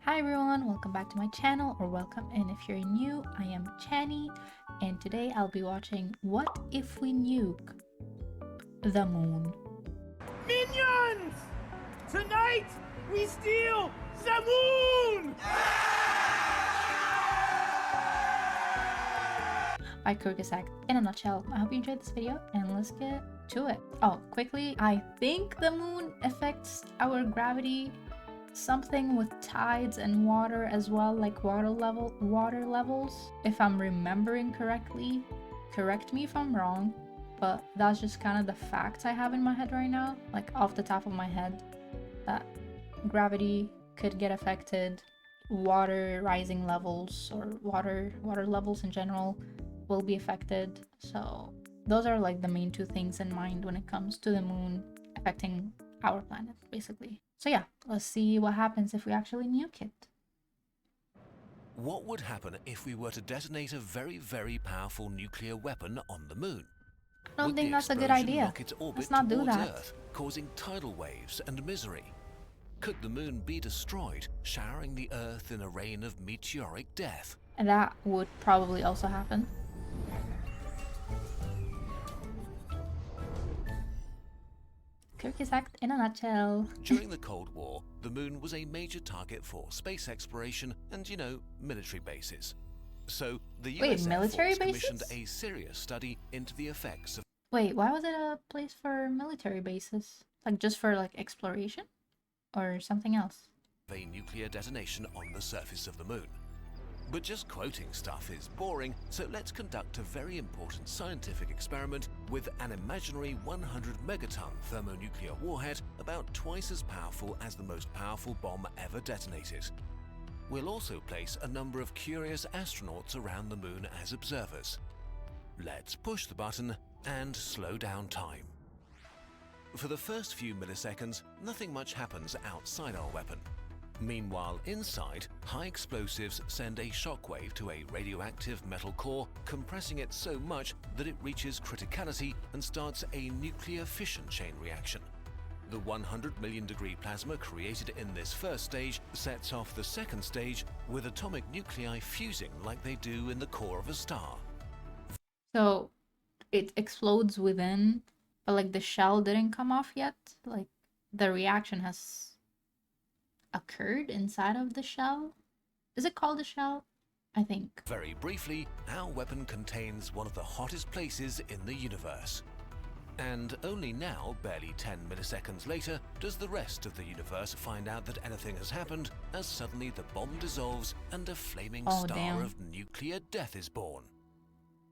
Hi everyone, welcome back to my channel, or welcome in if you're new. I am Channie, and today I'll be watching What If We Nuke the Moon. Minions! Tonight, we steal the moon! By Kurzgesagt in a nutshell. I hope you enjoyed this video, and let's get to it. Oh, quickly, I think the moon affects our gravity. Something with tides and water as well, like water levels, if I'm remembering correctly. Correct me if I'm wrong, but that's just kind of the facts I have in my head right now, like off the top of my head, that gravity could get affected, water rising levels or water levels in general will be affected. So those are like the main two things in mind when it comes to the moon affecting our planet, basically. So yeah, let's see what happens if we actually nuke it. What would happen if we were to detonate a very, very powerful nuclear weapon on the moon? I don't Would think the that's a good explosion idea. knock its orbit Let's not do towards that. Earth, causing tidal waves and misery? Could the moon be destroyed, showering the Earth in a rain of meteoric death? And that would probably also happen. Kurzgesagt in a nutshell. During the Cold War, the moon was a major target for space exploration and, military bases. So the US Air military Force commissioned bases? a serious study into the effects of Wait, why was it a place for military bases? Like just for like exploration? Or something else? a nuclear detonation on the surface of the moon. But just quoting stuff is boring, so let's conduct a very important scientific experiment with an imaginary 100 megaton thermonuclear warhead about twice as powerful as the most powerful bomb ever detonated. We'll also place a number of curious astronauts around the moon as observers. Let's push the button and slow down time. For the first few milliseconds, nothing much happens outside our weapon. Meanwhile, inside, high explosives send a shockwave to a radioactive metal core, compressing it so much that it reaches criticality and starts a nuclear fission chain reaction. The 100 million degree plasma created in this first stage sets off the second stage with atomic nuclei fusing like they do in the core of a star. So it explodes within, but like the shell didn't come off yet? Like the reaction has occurred inside of the shell? Is it called a shell? I think. Very briefly, our weapon contains one of the hottest places in the universe. And only now, barely 10 milliseconds later, does the rest of the universe find out that anything has happened, as suddenly the bomb dissolves and a flaming star of nuclear death is born.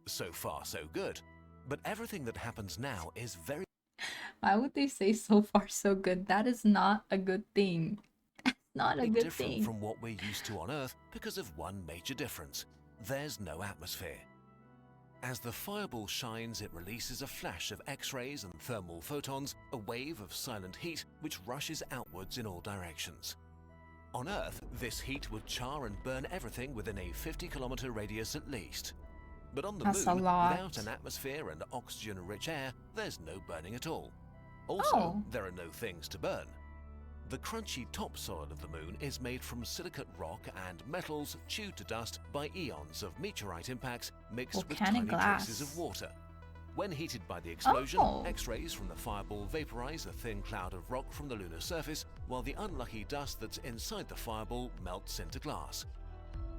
So far, so good. But everything that happens now is very... Why would they say so far so good? That is not a good thing. Not a good different thing. from what we're used to on Earth because of one major difference. There's no atmosphere. As the fireball shines, it releases a flash of X-rays and thermal photons, a wave of silent heat which rushes outwards in all directions. On Earth, this heat would char and burn everything within a 50-kilometer radius at least. But on the moon, without an atmosphere and oxygen-rich air, there's no burning at all. Also, there are no things to burn. The crunchy topsoil of the moon is made from silicate rock and metals chewed to dust by eons of meteorite impacts mixed with tiny traces of water. When heated by the explosion, X-rays from the fireball vaporize a thin cloud of rock from the lunar surface, while the unlucky dust that's inside the fireball melts into glass.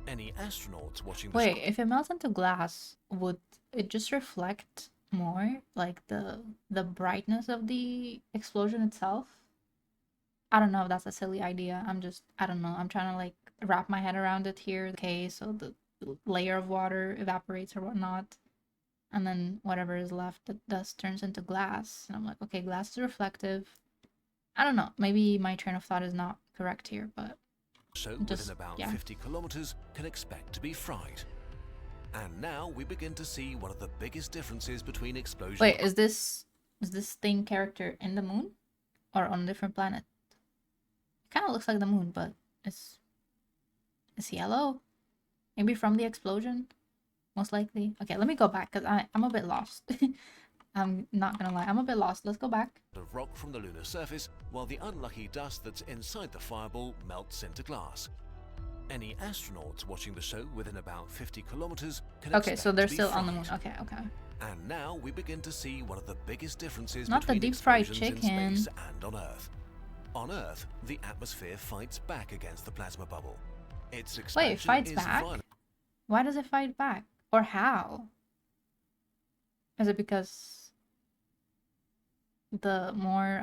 Any astronauts watching the if it melts into glass, would it just reflect more, like the brightness of the explosion itself? I don't know if that's a silly idea. I don't know. I'm trying to like wrap my head around it here. Okay, so the layer of water evaporates or whatnot, and then whatever is left, the dust turns into glass. And I'm like, okay, glass is reflective. I don't know. Maybe my train of thought is not correct here, but so within about 50 kilometers can expect to be fried. And now we begin to see one of the biggest differences between explosions. Wait, is this thing character in the moon or on a different planet? Kind of looks like the moon, but it's yellow. Maybe from the explosion, most likely. Okay, let me go back because I'm a bit lost. I'm not gonna lie, I'm a bit lost. Let's go back. Of rock from the lunar surface, while the unlucky dust that's inside the fireball melts into glass. Any astronauts watching the show within about 50 kilometers can Okay, expect so they're to be still on the moon. fried. Okay, okay. And now we begin to see one of the biggest differences Not the between deep fried explosions chicken. in space and on Earth. On Earth, the atmosphere fights back against the plasma bubble. Its expansion Wait, it fights is back? violent. Why does it fight back? Or how? Is it because the more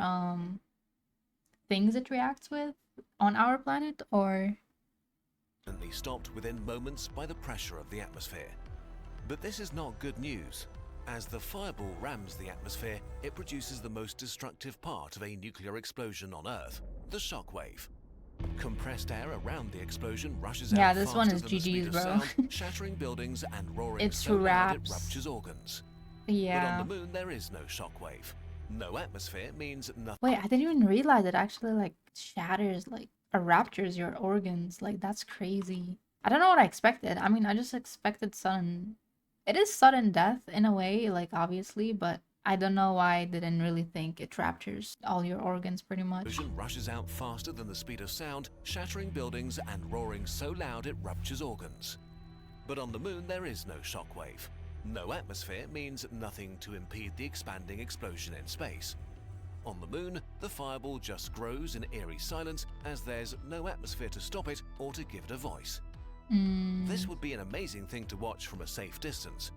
things it reacts with on our planet, or Stopped within moments by the pressure of the atmosphere. But this is not good news. As the fireball rams the atmosphere, it produces the most destructive part of a nuclear explosion on Earth, the shockwave. Compressed air around the explosion rushes Yeah, out this faster one is than the speed GG's, of bro. sound, shattering buildings and roaring It's so loud it wraps. ruptures organs. yeah. But on the moon there is no shockwave. No atmosphere means nothing. Wait, I didn't even realize it actually like shatters, like ruptures your organs. Like that's crazy. I don't know what I expected. I mean, I just expected sudden. It is sudden death in a way, like obviously, but I don't know why I didn't really think it ruptures all your organs pretty much. Explosion rushes out faster than the speed of sound, shattering buildings and roaring so loud it ruptures organs. But on the moon there is no shockwave. No atmosphere means nothing to impede the expanding explosion in space. On the moon, the fireball just grows in eerie silence as there's no atmosphere to stop it or to give it a voice. This would be an amazing thing to watch from a safe distance.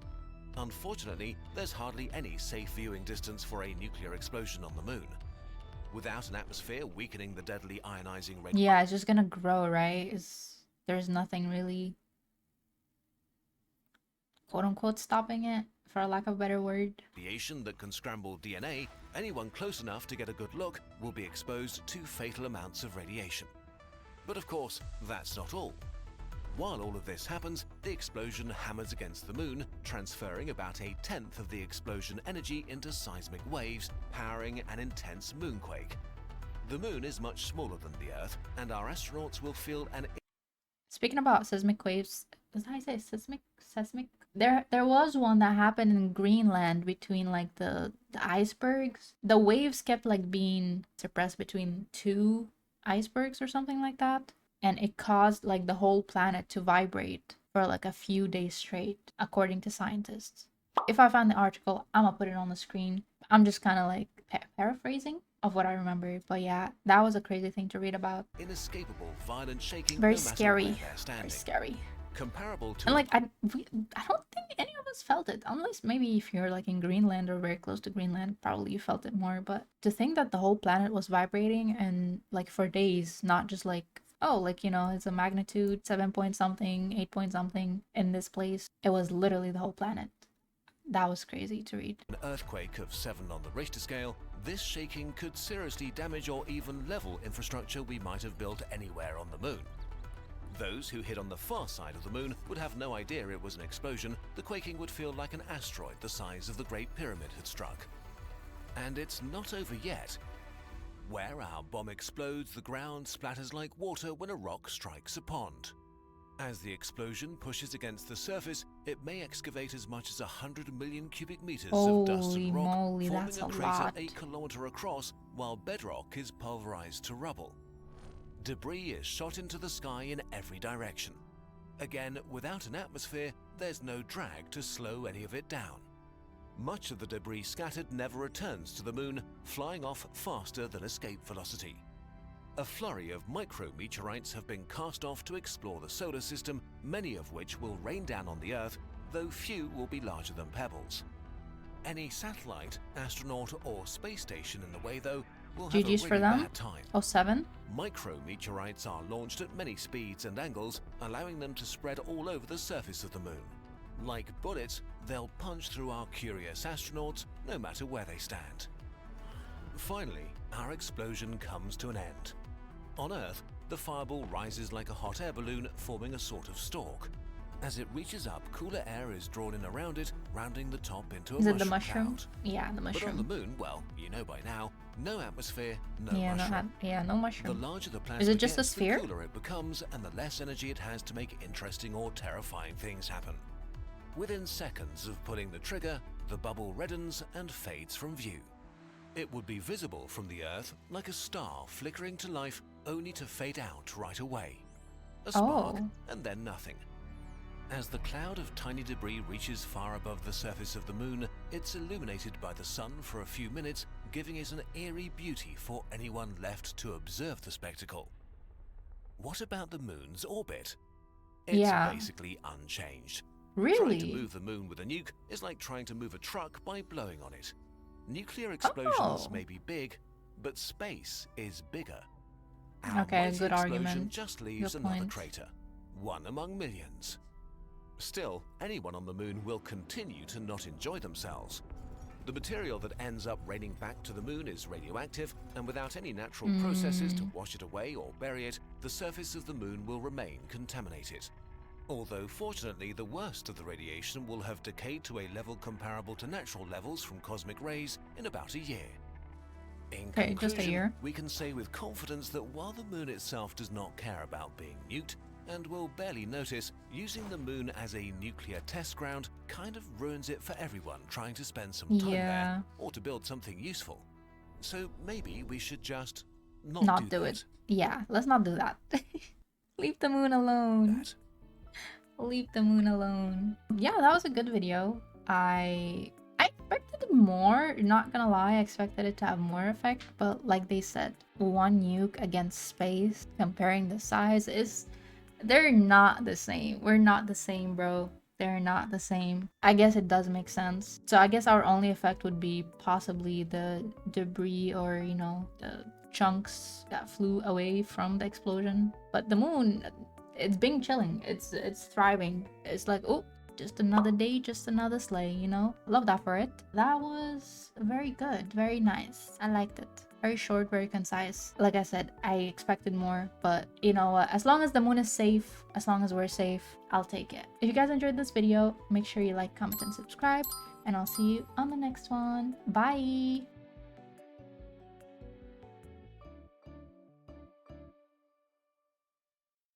Unfortunately, there's hardly any safe viewing distance for a nuclear explosion on the moon. Without an atmosphere weakening the deadly ionizing radiation. Yeah, it's just gonna grow, right? There's nothing really quote unquote stopping it, for lack of a better word. Radiation that can scramble DNA, anyone close enough to get a good look will be exposed to fatal amounts of radiation. But of course, that's not all. While all of this happens, the explosion hammers against the moon, transferring about 1/10 of the explosion energy into seismic waves, powering an intense moonquake. The moon is much smaller than the Earth, and our astronauts will feel an... Speaking about seismic waves, is that how you say seismic? There was one that happened in Greenland between like the icebergs. The waves kept like being suppressed between two icebergs or something like that, and it caused like the whole planet to vibrate for like a few days straight, according to scientists. If I find the article, I'm gonna put it on the screen. I'm just kind of like paraphrasing of what I remember, but yeah, that was a crazy thing to read about. Inescapable, violent shaking. Very no matter scary. where they're standing. Very scary. Comparable to... And like I don't think any of us felt it, unless maybe if you're like in Greenland or very close to Greenland, probably you felt it more. But to think that the whole planet was vibrating and like for days, not just like, oh, like, you know, it's a magnitude 7 point something, 8 point something in this place. It was literally the whole planet. That was crazy to read. An earthquake of 7 on the Richter scale, this shaking could seriously damage or even level infrastructure we might have built anywhere on the moon. Those who hid on the far side of the moon would have no idea it was an explosion. The quaking would feel like an asteroid the size of the Great Pyramid had struck. And it's not over yet. Where our bomb explodes, the ground splatters like water when a rock strikes a pond. As the explosion pushes against the surface, it may excavate as much as 100 million cubic meters of dust Holy and rock, moly, forming that's a a crater lot. 8 kilometers across, while bedrock is pulverized to rubble. Debris is shot into the sky in every direction. Again, without an atmosphere, there's no drag to slow any of it down. Much of the debris scattered never returns to the moon, flying off faster than escape velocity. A flurry of micrometeorites have been cast off to explore the solar system, many of which will rain down on the Earth, though few will be larger than pebbles. Any satellite, astronaut, or space station in the way, though, will have GG's a for really them. bad time. 07. Micrometeorites are launched at many speeds and angles, allowing them to spread all over the surface of the moon. Like bullets, they'll punch through our curious astronauts, no matter where they stand. Finally, our explosion comes to an end. On Earth, the fireball rises like a hot air balloon, forming a sort of stalk. As it reaches up, cooler air is drawn in around it, rounding the top into a Is mushroom it the mushroom? cloud. Yeah, the But on the mushroom. moon, well, you know by now, no atmosphere, no Yeah, mushroom. no The mushroom. larger the plasma Is it just a gets, sphere? the cooler it becomes, and the less energy it has to make interesting or terrifying things happen. Within seconds of pulling the trigger, the bubble reddens and fades from view. It would be visible from the Earth like a star flickering to life, only to fade out right away. a spark, Oh. and then nothing. As the cloud of tiny debris reaches far above the surface of the moon, it's illuminated by the sun for a few minutes, giving it an eerie beauty for anyone left to observe the spectacle. What about the moon's orbit? It's Yeah. basically unchanged. Really? Trying to move the moon with a nuke is like trying to move a truck by blowing on it. Nuclear explosions Oh. may be big, but space is bigger. Our Okay, mighty good explosion argument. just leaves Good another point. crater, one among millions. Still, anyone on the moon will continue to not enjoy themselves. The material that ends up raining back to the moon is radioactive, and without any natural processes to wash it away or bury it, the surface of the moon will remain contaminated. Although fortunately the worst of the radiation will have decayed to a level comparable to natural levels from cosmic rays in about a year. In Okay, just a conclusion, year. we can say with confidence that while the moon itself does not care about being nuked, and will barely notice, using the moon as a nuclear test ground kind of ruins it for everyone trying to spend some time there or to build something useful. So maybe we should just not do that. it. Yeah, let's not do that. Leave the moon alone. That. Leave the moon alone. Yeah, that was a good video. I expected more, not gonna lie, I expected it to have more effect, but like they said, one nuke against space, comparing the size they're not the same. We're not the same, bro. They're not the same. I guess it does make sense. So I guess our only effect would be possibly the debris or, you know, the chunks that flew away from the explosion. But the moon, it's been chilling. It's thriving. It's like, oh, just another day, just another sleigh, you know? Love that for it. That was very good. Very nice. I liked it. Very short, very concise. Like I said, I expected more, but you know what? As long as the moon is safe, as long as we're safe, I'll take it. If you guys enjoyed this video, make sure you like, comment, and subscribe, and I'll see you on the next one. Bye!